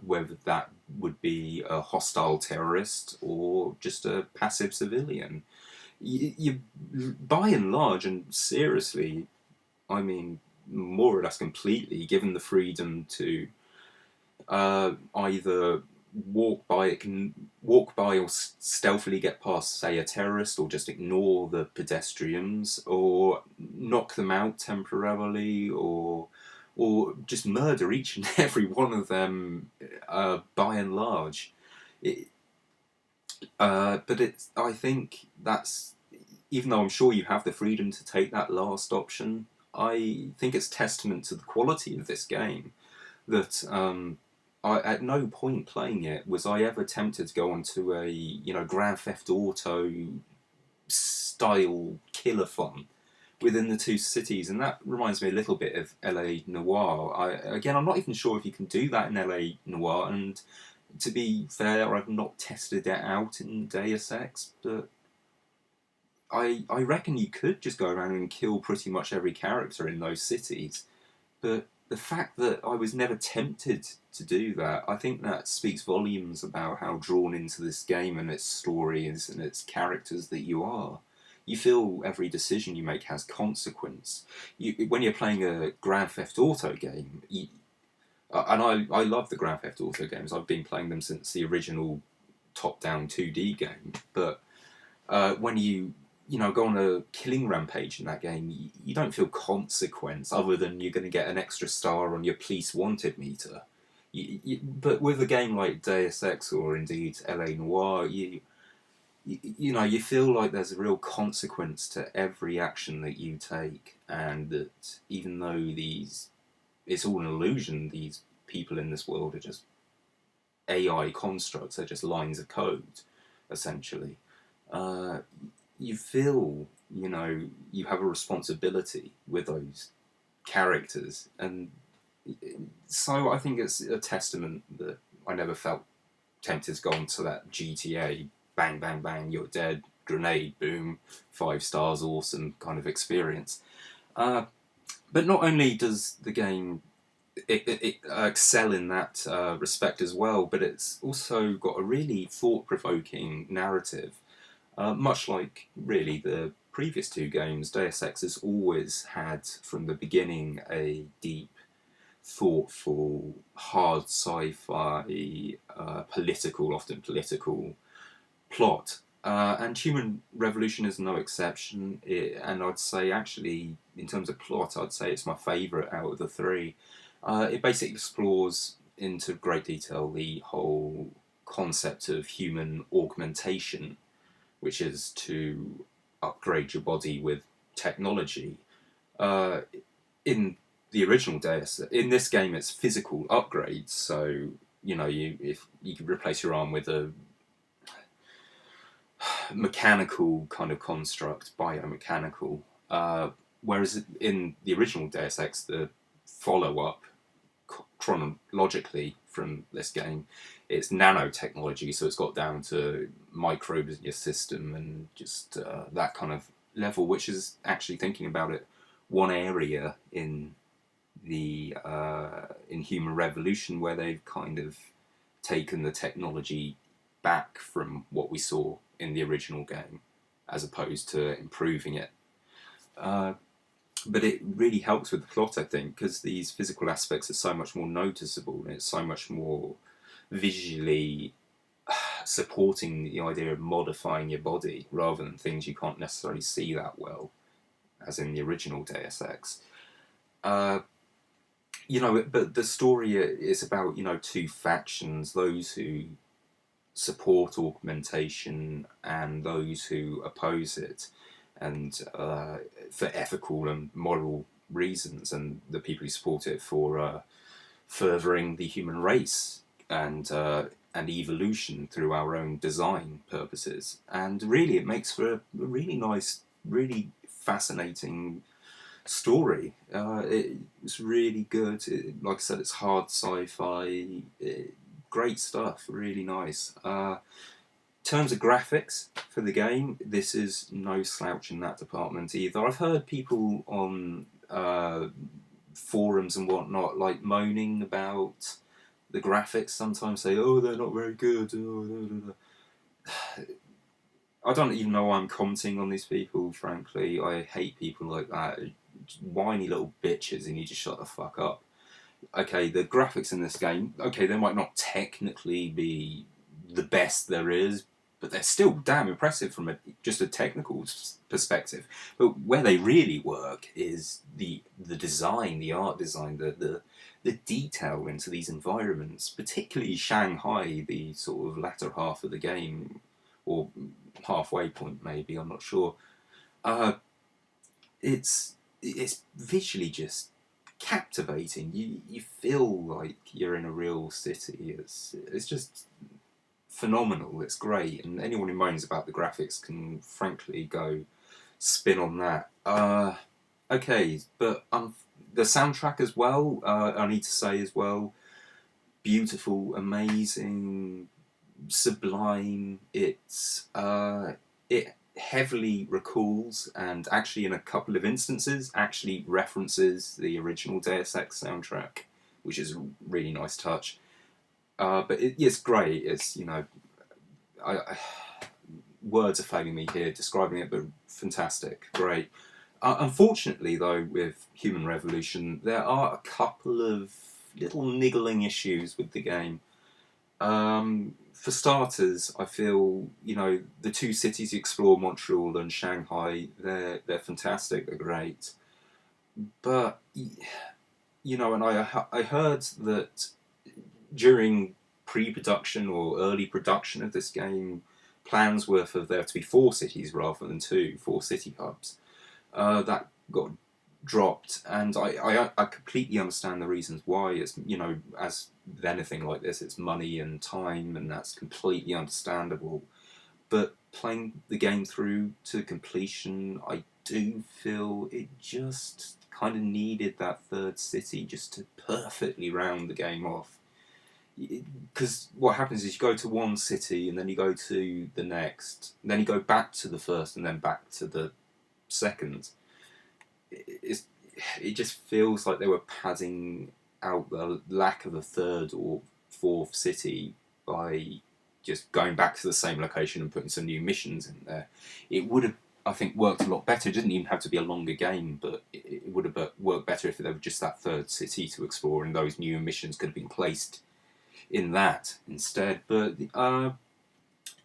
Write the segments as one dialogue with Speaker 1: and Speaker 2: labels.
Speaker 1: whether that would be a hostile terrorist or just a passive civilian. You, by and large, and seriously, I mean, more or less completely, given the freedom to either walk by or stealthily get past, say, a terrorist, or just ignore the pedestrians, or knock them out temporarily, or just murder each and every one of them. By and large, it, but it's. I think that's, even though I'm sure you have the freedom to take that last option. I think it's testament to the quality of this game that at no point playing it was I ever tempted to go onto a Grand Theft Auto style killer fun within the two cities, and that reminds me a little bit of LA Noire. I'm not even sure if you can do that in LA Noire, and to be fair, I've not tested it out in Deus Ex, but I reckon you could just go around and kill pretty much every character in those cities. But the fact that I was never tempted to do that, I think that speaks volumes about how drawn into this game and its stories and its characters that you are. You feel every decision you make has consequence. When you're playing a Grand Theft Auto game, and I love the Grand Theft Auto games. I've been playing them since the original top-down 2D game. But when you go on a killing rampage in that game, you don't feel consequence other than you're going to get an extra star on your police wanted meter. But with a game like Deus Ex or indeed LA Noire, you feel like there's a real consequence to every action that you take, and that even though it's all an illusion, these people in this world are just AI constructs, they're just lines of code, essentially. Uh, you feel, you have a responsibility with those characters, and so I think it's a testament that I never felt tempted to go on to that GTA bang bang bang you're dead grenade boom 5 stars awesome kind of experience. Uh, but not only does the game excel in that respect as well, but it's also got a really thought-provoking narrative. Much like, really, the previous two games, Deus Ex has always had, from the beginning, a deep, thoughtful, hard sci-fi, often political plot. And Human Revolution is no exception. And I'd say, actually, in terms of plot, I'd say it's my favourite out of the three. It basically explores into great detail the whole concept of human augmentation, which is to upgrade your body with technology. Uh, in the original Deus, in this game, it's physical upgrades. So if you could replace your arm with a mechanical kind of construct, biomechanical. Whereas in the original Deus Ex, the follow-up chronologically from this game, it's nanotechnology, so it's got down to microbes in your system and just that kind of level, which is, actually thinking about it, one area in Human Revolution where they've kind of taken the technology back from what we saw in the original game, as opposed to improving it. Uh, but it really helps with the plot, I think, because these physical aspects are so much more noticeable, and it's so much more visually supporting the idea of modifying your body rather than things you can't necessarily see that well, as in the original Deus Ex. Uh, but the story is about, two factions: those who support augmentation and those who oppose it, and for ethical and moral reasons, and the people who support it for furthering the human race and evolution through our own design purposes. And really, it makes for a really nice, really fascinating story. It's really good. Like I said, it's hard sci-fi. Great stuff. Really nice. Terms of graphics for the game, this is no slouch in that department either. I've heard people on forums and whatnot moaning about The graphics sometimes say, "Oh, they're not very good." Oh, I don't even know why I'm commenting on these people, frankly. I hate people like that. Whiny little bitches, and you just shut the fuck up. Okay, the graphics in this game, okay, they might not technically be the best there is, but they're still damn impressive from just a technical perspective. But where they really work is the design, the art design, the detail into these environments, particularly Shanghai, the sort of latter half of the game, or halfway point maybe, I'm not sure. Uh, it's visually just captivating. You feel like you're in a real city. It's just phenomenal. It's great, and anyone who moans about the graphics can frankly go spin on that. Okay, but the soundtrack as well. I need to say as well, beautiful, amazing, sublime. It heavily recalls, and actually in a couple of instances actually references the original Deus Ex soundtrack, which is a really nice touch. But it's great. It's, you know, words are failing me here describing it, but fantastic, great. Unfortunately, though, with Human Revolution, there are a couple of little niggling issues with the game. For starters, I feel, you know, the two cities you explore, Montreal and Shanghai, they're fantastic, they're great. But you know, and I heard that during pre-production or early production of this game, plans were for there to be 4 cities rather than 2, 4 city hubs. That got dropped, and I completely understand the reasons why. It's, you know, as with anything like this, it's money and time, and that's completely understandable. But playing the game through to completion, I do feel it just kind of needed that 3rd city just to perfectly round the game off. Because what happens is you go to one city and then you go to the next, and then you go back to the first and then back to the second. It's, it just feels like they were padding out the lack of a 3rd or 4th city by just going back to the same location and putting some new missions in there. It would have, I think, worked a lot better. It didn't even have to be a longer game, but it would have worked better if there were just that 3rd city to explore, and those new missions could have been placed in that instead. But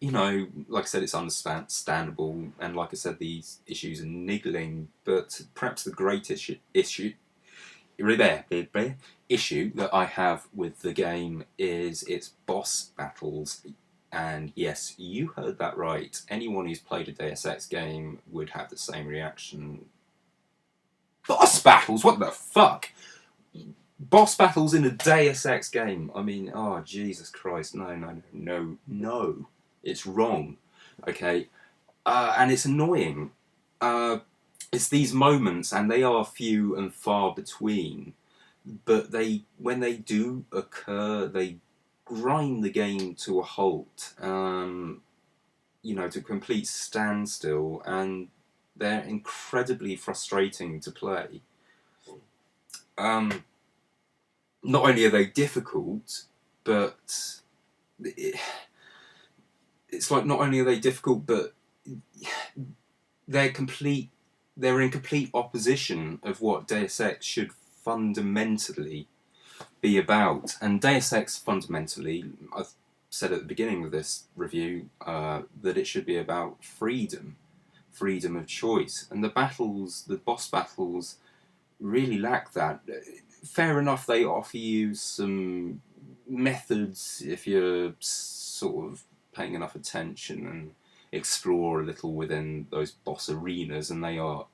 Speaker 1: you know, like I said, it's understandable, and like I said, these issues are niggling. But perhaps the greatest issue that I have with the game is its boss battles. And yes, you heard that right. Anyone who's played a Deus Ex game would have the same reaction. Boss battles? What the fuck? Boss battles in a Deus Ex game? I mean, oh, Jesus Christ. No. It's wrong. Okay? And it's annoying. It's these moments, and they are few and far between, but when they do occur, they grind the game to a halt, you know, to a complete standstill, and they're incredibly frustrating to play. Not only are they difficult, but it's like not only are they difficult, but they're in complete opposition of what Deus Ex should fundamentally be about. And Deus Ex fundamentally, I've said at the beginning of this review, that it should be about freedom of choice. And the boss battles, really lack that. Fair enough, they offer you some methods if you're sort of paying enough attention and explore a little within those boss arenas, and they are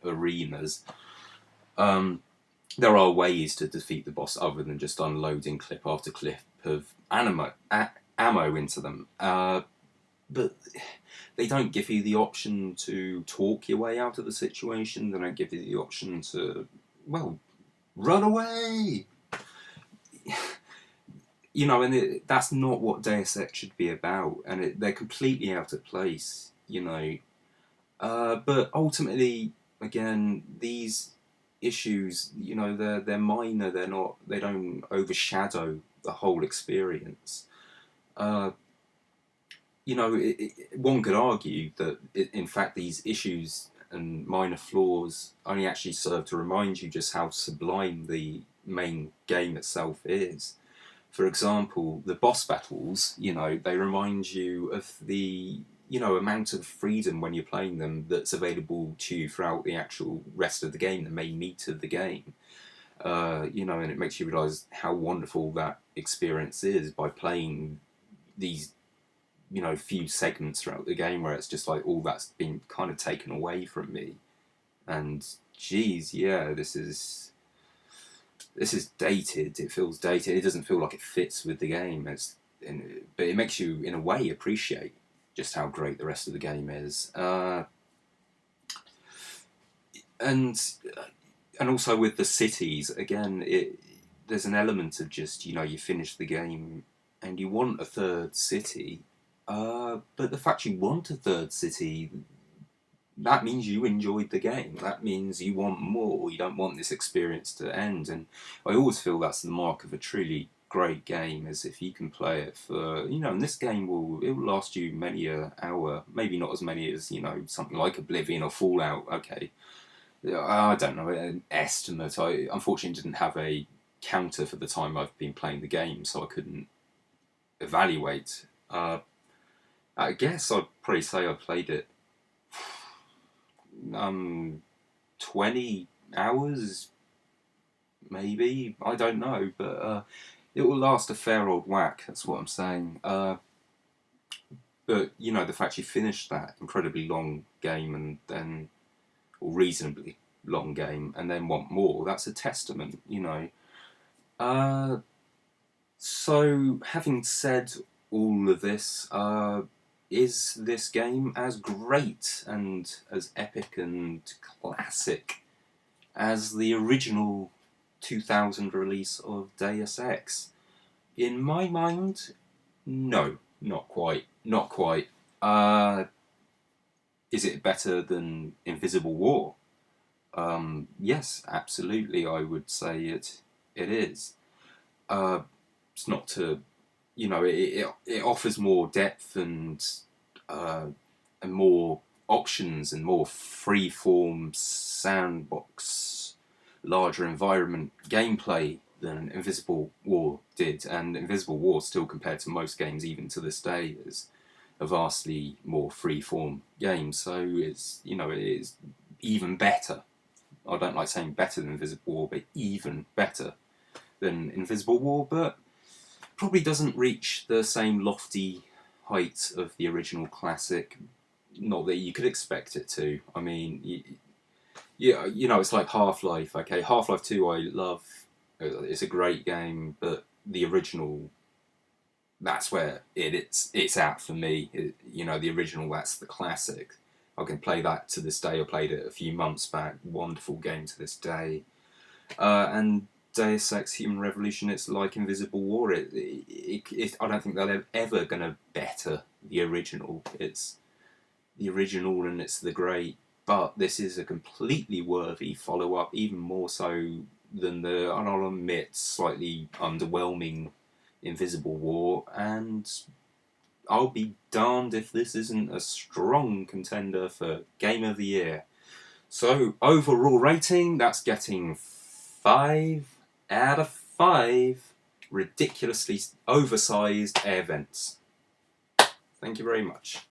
Speaker 1: arenas. There are ways to defeat the boss other than just unloading clip after clip of ammo into them. But they don't give you the option to talk your way out of the situation. They don't give you the option to, well, run away. You know, and that's not what Deus Ex should be about, and they're completely out of place, you know. But ultimately, again, these issues, you know, they're minor. They don't overshadow the whole experience. Uh, one could argue that in fact these issues and minor flaws only actually serve to remind you just how sublime the main game itself is. For example, the boss battles, they remind you of the amount of freedom when you're playing them that's available to you throughout the actual rest of the game, the main meat of the game. And it makes you realise how wonderful that experience is by playing these few segments throughout the game where it's just like all that's been kind of taken away from me. And geez, yeah, this is dated. It feels dated. It doesn't feel like it fits with the game. But it makes you, in a way, appreciate just how great the rest of the game is. And also with the cities, again, there's an element of just you finish the game and you want a third city. But the fact you want a third city, that means you enjoyed the game. That means you want more. You don't want this experience to end. And I always feel that's the mark of a truly great game, is if you can play it for, and this game will last you many an hour, maybe not as many as, something like Oblivion or Fallout. Okay. I don't know, an estimate. I unfortunately didn't have a counter for the time I've been playing the game, so I couldn't evaluate. I guess I'd probably say I played it 20 hours, maybe. I don't know, but it will last a fair old whack. That's what I'm saying. But the fact you finished that incredibly long game and then, or reasonably long game, and then want more, that's a testament. So having said all of this, is this game as great and as epic and classic as the original 2000 release of Deus Ex? In my mind, no, not quite. Not quite. Is it better than Invisible War? Yes, absolutely. I would say it is. It's not to, it offers more depth and more options and more free-form sandbox, larger environment gameplay than Invisible War did, and Invisible War still, compared to most games even to this day, is a vastly more free-form game. So it is even better. I don't like saying better than Invisible War, but even better than Invisible War, but probably doesn't reach the same lofty height of the original classic. Not that you could expect it to. I mean, it's like Half-Life. Okay, Half-Life 2 I love. It's a great game, but the original, that's where it's at for me. The original, that's the classic. I can play that to this day. I played it a few months back. Wonderful game to this day. And Deus Ex Human Revolution, it's like Invisible War. I don't think they're ever going to better the original. It's the original and it's the great. But this is a completely worthy follow-up, even more so than the, and I'll admit, slightly underwhelming Invisible War. And I'll be darned if this isn't a strong contender for Game of the Year. So, overall rating, that's getting 5 out of 5 ridiculously oversized air vents. Thank you very much.